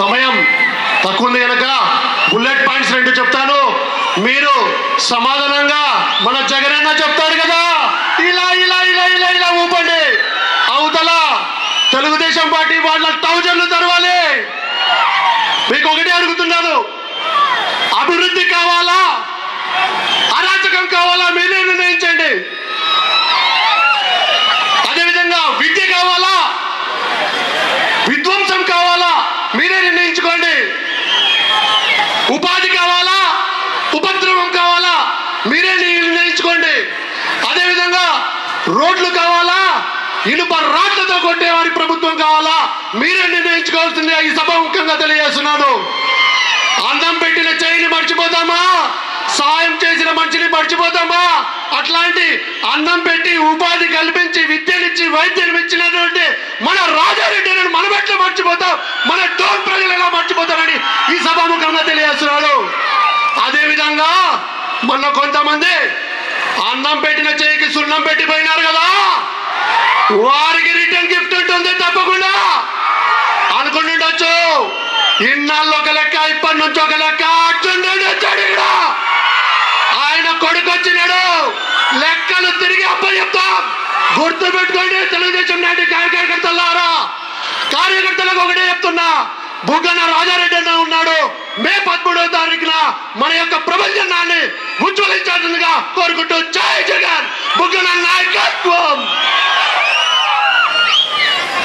సమయం తక్కువ ఉంది కనుక బుల్లెట్ పాయింట్స్ 2 చెప్తాను. మీరు సమాధానంగా మన జగనన్న చెప్తాడు కదా, ఇలా ఇలా ఇలా ఇలా ఇలా ఊపండి. అవతల తెలుగుదేశం పార్టీ వాళ్ళ టౌజర్లు తెరవాలి. మీకు ఒకటే అడుగుతున్నాను, అభివృద్ధి కావాలా అరాచకం కావాలా మీరే నిర్ణయించండి. అదేవిధంగా విద్య కావాలా విధ్వంసం కావాలా మీరే నిర్ణయించుకోండి. ఉపాధి కావాలా ఉపద్రవం కావాలా మీరే నిర్ణయించుకోండి. అదేవిధంగా రోడ్లు కావాలా ఇనుప రాట్లతో కొట్టేవారి ప్రభుత్వం కావాలా మీరే నిర్ణయించుకోవాల్సిందే ఈ సభాముఖంగా తెలియజేస్తున్నాను. అన్నం పెట్టిన చేయిని మర్చిపోతామా? సాయం చేసిన మనిషిని మర్చిపోతామా? అట్లాంటి అన్నం పెట్టి ఉపాధి కల్పించి విద్యనిచ్చి వైద్యం ఇచ్చినటువంటి మన రాజారెడ్డిని మనం ఎట్లా మర్చిపోతాం? మన టోన్ ప్రజలు ఎలా మర్చిపోతారని ఈ సభాముఖంగా తెలియజేస్తున్నాడు. అదేవిధంగా మొన్న కొంతమంది అన్నం పెట్టిన చేయికి సున్నం పెట్టిపోయినారు కదా, వారికి రిటర్న్ గిఫ్ట్ ఉంటుంది తప్పకుండా అనుకుంటుండొచ్చు. ఇన్నాళ్ళు ఒక లెక్క, ఇప్పటి నుంచి ఒక లెక్క. అర్జునుడు వచ్చాడు ఇక్కడ, ఆయన కొడుకు వచ్చినాడు, లెక్కలు తిరిగి అప్పచెప్తాం. గుర్తు పెట్టుకోండి తెలుగుదేశం నాటి కార్యకర్తలకు ఒకటే చెప్తున్నా, బుగ్గన రాజారెడ్డి అన్న ఉన్నాడు. మే 13వ తారీఖున మన యొక్క ప్రపంచాన్ని ఉజ్వలించాల్సిందిగా కోరుకుంటూ జై జగన్, బుగ్గన నాయకత్వం.